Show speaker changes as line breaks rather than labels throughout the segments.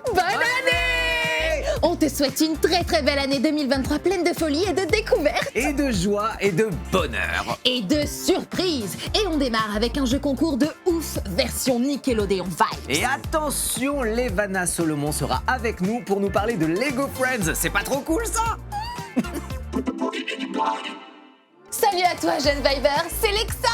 Bonne année! On te souhaite une très très belle année 2023 pleine de folie et de découvertes.
Et de joie et de bonheur.
Et de surprises. Et on démarre avec un jeu concours de ouf version Nickelodeon Vibes.
Et attention, Levana Solomon sera avec nous pour nous parler de Lego Friends. C'est pas trop cool ça?
Salut à toi jeune Viber, c'est Lexa.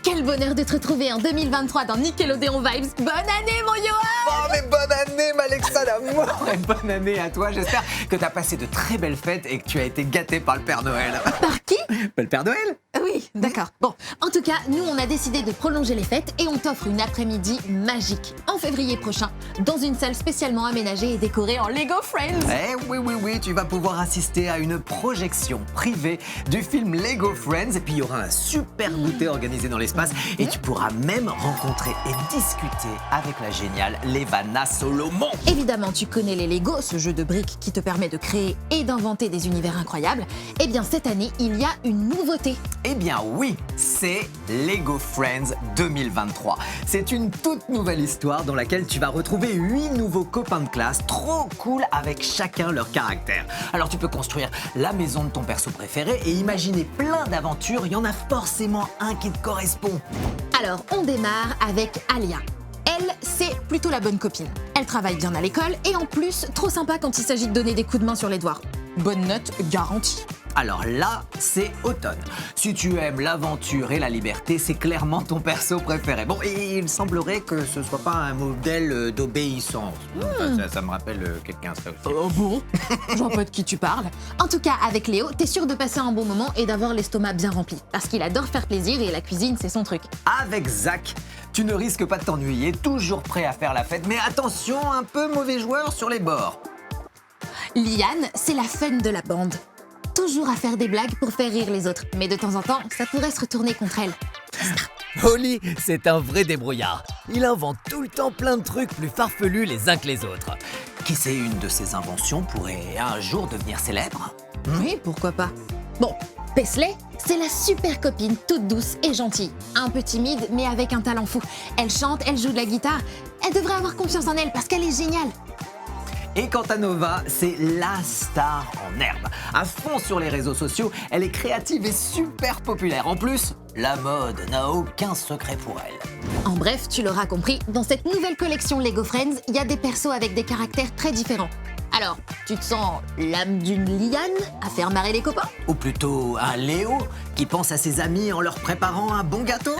Quel bonheur de te retrouver en 2023 dans Nickelodeon Vibes. Bonne année mon Johan.
Oh mais bonne année Alexa d'amour. Et bonne année à toi, j'espère que t'as passé de très belles fêtes et que tu as été gâté par le Père Noël.
Par qui?
Le Père Noël?
Oui, d'accord. Bon, en tout cas, nous on a décidé de prolonger les fêtes et on t'offre une après-midi magique en février prochain dans une salle spécialement aménagée et décorée en Lego Friends.
Eh oui, tu vas pouvoir assister à une projection privée du film Lego Friends et puis il y aura un super goûter organisé dans l'espace et tu pourras même rencontrer et discuter avec la géniale Levana Solomon.
Évidemment, tu connais les Lego, ce jeu de briques qui te permet de créer et d'inventer des univers incroyables. Eh bien, cette année, il y a une nouveauté.
Eh bien oui, c'est Lego Friends 2023. C'est une toute nouvelle histoire dans laquelle tu vas retrouver 8 nouveaux copains de classe trop cool avec chacun leur caractère. Alors tu peux construire la maison de ton perso préféré et imaginer plein d'aventures, il y en a forcément un qui te correspond.
Alors, on démarre avec Alia. Elle, c'est plutôt la bonne copine. Elle travaille bien à l'école et en plus, trop sympa quand il s'agit de donner des coups de main sur les devoirs. Bonne note garantie.
Alors là, c'est Automne. Si tu aimes l'aventure et la liberté, c'est clairement ton perso préféré. Bon, et il semblerait que ce soit pas un modèle d'obéissance. Ça me rappelle quelqu'un, ça aussi.
Oh bon? Je vois pas de qui tu parles. En tout cas, avec Léo, t'es sûr de passer un bon moment et d'avoir l'estomac bien rempli. Parce qu'il adore faire plaisir et la cuisine, c'est son truc.
Avec Zach, tu ne risques pas de t'ennuyer, toujours prêt à faire la fête, mais attention, un peu mauvais joueur sur les bords.
Liane, c'est la fun de la bande. Toujours à faire des blagues pour faire rire les autres. Mais de temps en temps, ça pourrait se retourner contre elle.
Holly, c'est un vrai débrouillard. Il invente tout le temps plein de trucs plus farfelus les uns que les autres.
Qui sait, une de ses inventions pourrait un jour devenir célèbre?
Oui, pourquoi pas. Bon, Paisley, c'est la super copine, toute douce et gentille. Un peu timide, mais avec un talent fou. Elle chante, elle joue de la guitare. Elle devrait avoir confiance en elle parce qu'elle est géniale.
Et quant à Nova, c'est la star en herbe. À fond sur les réseaux sociaux, elle est créative et super populaire. En plus, la mode n'a aucun secret pour elle.
En bref, tu l'auras compris, dans cette nouvelle collection Lego Friends, il y a des persos avec des caractères très différents. Alors, tu te sens l'âme d'une liane à faire marrer les copains?
Ou plutôt un Léo qui pense à ses amis en leur préparant un bon gâteau?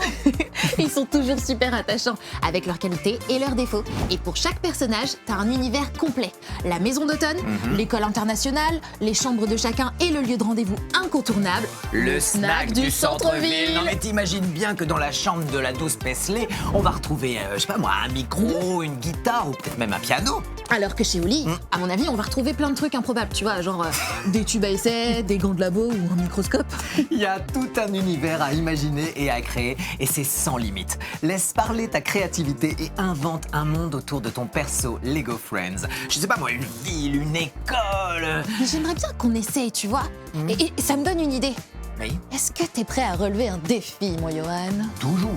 Ils sont toujours super attachants, avec leurs qualités et leurs défauts. Et pour chaque personnage, t'as un univers complet. La maison d'automne, l'école internationale, les chambres de chacun et le lieu de rendez-vous incontournable,
Le snack du centre-ville. Non mais t'imagines bien que dans la chambre de la douce Paisley, on va retrouver, je sais pas moi, un micro, une guitare ou peut-être même un piano.
Alors que chez Oli, à mon avis, on va retrouver plein de trucs improbables, tu vois, genre des tubes à essai, des gants de labo ou un microscope.
Il y a tout un univers à imaginer et à créer et c'est sans limite. Laisse parler ta créativité et invente un monde autour de ton perso Lego Friends. Je sais pas moi, une ville, une école.
Mais j'aimerais bien qu'on essaye, tu vois. Et ça me donne une idée.
Oui,
Est-ce que t'es prêt à relever un défi, mon Johan?
toujours.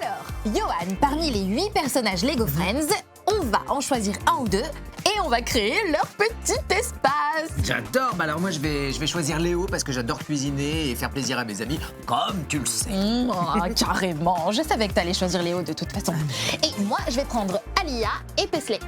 Alors, Johan, parmi les 8 personnages Lego Friends, on va en choisir un ou deux et on va créer leur petit espace.
J'adore. Bah alors moi je vais choisir Léo parce que j'adore cuisiner et faire plaisir à mes amis, comme tu le sais.
Carrément, je savais que t'allais choisir Léo de toute façon. Et moi, je vais prendre Alia et Paisley.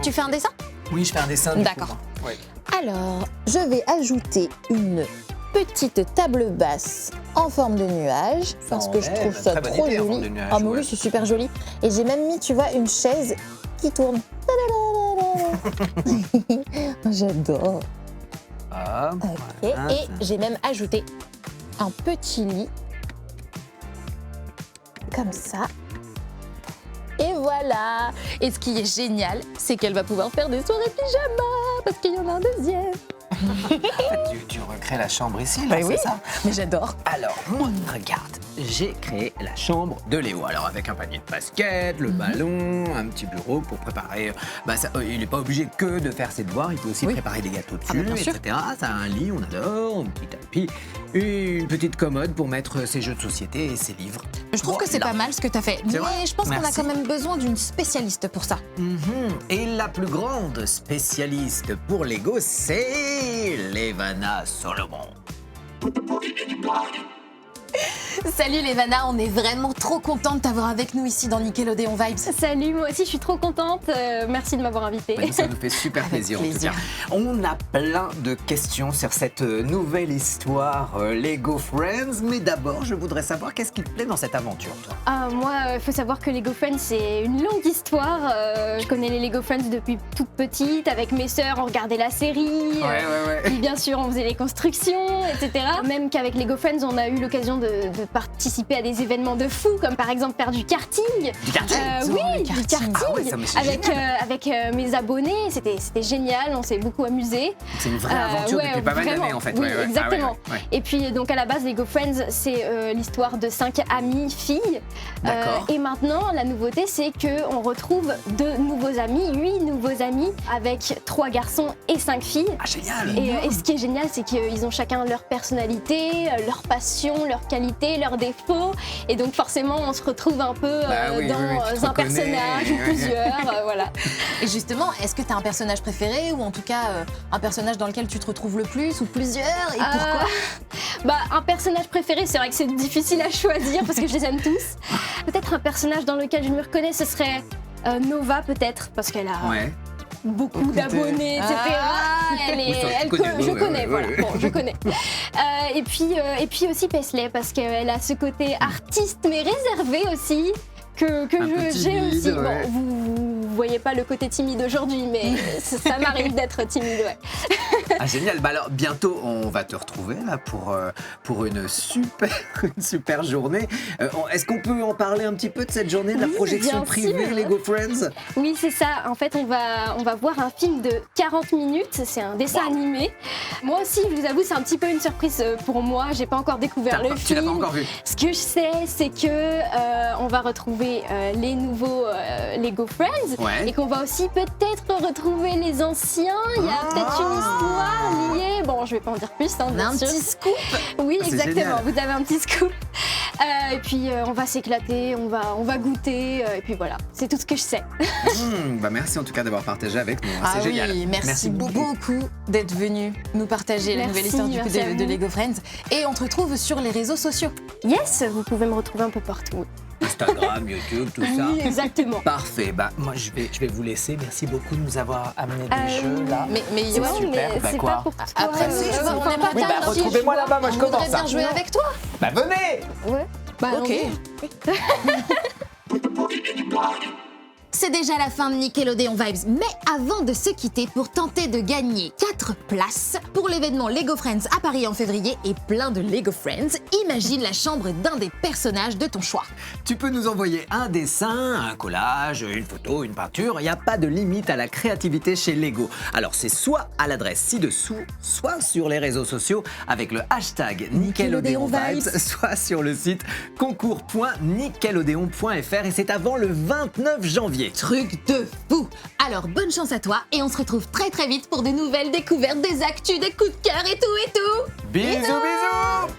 Tu fais un dessin?
Oui, je fais un dessin. du
D'accord.
coup. Oui.
Alors, je vais ajouter une petite table basse en forme de nuage parce que je
ouais,
trouve
bah,
ça
très bonne
trop
idée, en forme
joli.
de nuage,
Ah mais
ouais.
oui, c'est super joli. Et j'ai même mis, tu vois, une chaise qui tourne. J'adore.
Ah,
Ok.
voilà,
Et
ça.
j'ai même ajouté un petit lit comme ça. Et voilà. Et ce qui est génial, c'est qu'elle va pouvoir faire des soirées pyjama parce qu'il y en a un deuxième.
En fait, tu recrées la chambre ici, là,
Bah
c'est
oui.
ça?
Mais j'adore.
Alors, moi, regarde, j'ai créé la chambre de Léo. Alors avec un panier de basket, le ballon, un petit bureau pour préparer... il n'est pas obligé que de faire ses devoirs, il peut aussi préparer des gâteaux dessus,
bien sûr.
etc. Ça a un lit, on adore, un petit tapis, une petite commode pour mettre ses jeux de société et ses livres.
Je trouve que c'est pas mal ce que tu as fait.
C'est
Mais
vrai
je pense qu'on a
Merci.
quand même besoin d'une spécialiste pour ça.
Et la plus grande spécialiste pour Lego, c'est Levana Solomon.
Salut Levana, on est vraiment trop contente de t'avoir avec nous ici dans Nickelodeon Vibes.
Salut, moi aussi je suis trop contente. Merci de m'avoir invitée.
Oui, ça nous fait super plaisir, en tout
plaisir.
cas. On a plein de questions sur cette nouvelle histoire Lego Friends, mais d'abord, je voudrais savoir qu'est-ce qui te plaît dans cette aventure, toi.
Moi, il faut savoir que Lego Friends, c'est une longue histoire. Je connais les Lego Friends depuis toute petite. Avec mes sœurs, on regardait la série. Puis bien sûr, on faisait les constructions, etc. Même qu'avec Lego Friends, on a eu l'occasion de participer à des événements de fou, comme par exemple faire du karting.
Du karting
Oui,
le
du
karting.
karting.
Ah ouais, ça, mais c'est
avec mes abonnés, c'était génial. On s'est beaucoup amusé.
C'est une vraie aventure
ouais,
depuis pas mal
vraiment.
d'années, en fait.
Oui,
Ouais, ouais.
exactement.
Ah ouais.
Et puis donc à la base, Lego Friends, c'est l'histoire de 5 amies filles.
D'accord.
Et maintenant, la nouveauté, c'est qu'on retrouve 8 nouveaux amis, avec 3 garçons et 5 filles.
Ah, génial.
Et ce qui est génial, c'est qu'ils ont chacun leur personnalité, leur passion, leurs qualités, leurs défauts. Et donc forcément, on se retrouve un peu
Oui,
dans
tu te
un
reconnais.
personnage ou plusieurs. Voilà.
Et justement, est-ce que tu as un personnage préféré ou en tout cas un personnage dans lequel tu te retrouves le plus ou plusieurs et pourquoi?
Un personnage préféré, c'est vrai que c'est difficile à choisir parce que je les aime tous. Peut-être un personnage dans lequel je me reconnais, ce serait Nova peut-être, parce qu'elle a beaucoup d'abonnés, etc. Je connais, voilà. Bon, je connais. Et puis aussi Paisley, parce qu'elle a ce côté artiste mais réservé aussi. Que j'ai aussi.
Ouais.
Bon, vous voyez pas le côté timide aujourd'hui, mais ça m'arrive d'être timide, ouais.
Ah, génial. Alors, bientôt, on va te retrouver là pour une super journée. Est-ce qu'on peut en parler un petit peu de cette journée de la projection
bien
privée
sûr.
Lego Friends?
Oui, c'est ça. En fait, on va voir un film de 40 minutes. C'est un dessin animé. Moi aussi, je vous avoue, c'est un petit peu une surprise pour moi. J'ai pas encore découvert le
Tu l'as
film.
pas encore vu?
Ce que je sais, c'est que on va retrouver les nouveaux Lego Friends
Ouais.
et qu'on va aussi peut-être retrouver les anciens. Il y a peut-être une histoire liée. Bon, je vais pas en dire plus, hein,
On a
bien
un
sûr.
petit scoop.
Oui,
C'est
exactement.
génial.
Vous avez un petit scoop. Et puis on va s'éclater, on va goûter. Et puis voilà, c'est tout ce que je sais.
Merci en tout cas d'avoir partagé avec nous.
Ah
C'est
oui,
génial.
merci beaucoup d'être venu nous partager la
Merci,
nouvelle histoire du coup
merci à
de
vous.
Lego Friends. Et on te retrouve sur les réseaux sociaux.
Yes, vous pouvez me retrouver un peu partout.
Instagram, YouTube, tout ça.
Oui, exactement.
Parfait. Moi, je vais vous laisser. Merci beaucoup de nous avoir amené des jeux là.
Mais
C'est
Yoann,
super.
mais
Bah,
c'est
quoi
pas pour toi.
après, si,
euh,
on n'est pas
Oui,
bien, si,
retrouvez-moi
je
là-bas, moi je
on voudrait
commence.
bien jouer avec toi.
Bah, venez.
Ouais.
Bah, ok. C'est déjà la fin de Nickelodeon Vibes, mais avant de se quitter pour tenter de gagner 4 places pour l'événement Lego Friends à Paris en février et plein de Lego Friends, imagine la chambre d'un des personnages de ton choix.
Tu peux nous envoyer un dessin, un collage, une photo, une peinture. Il n'y a pas de limite à la créativité chez Lego. Alors c'est soit à l'adresse ci-dessous, soit sur les réseaux sociaux avec le hashtag Nickelodeon Vibes, soit sur le site concours.nickelodeon.fr et c'est avant le 29 janvier.
Truc de fou! Alors bonne chance à toi et on se retrouve très vite pour de nouvelles découvertes, des actus, des coups de cœur et tout!
Bisous, bisous.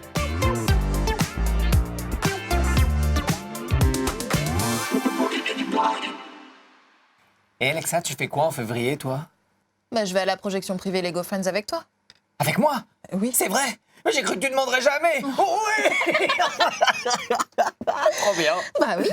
Et Alexa, tu fais quoi en février, toi?
Bah je vais à la projection privée Lego Friends avec toi.
Avec moi?
Oui.
C'est vrai? Mais j'ai cru que tu demanderais jamais. Oh oui. Trop bien.
Bah oui.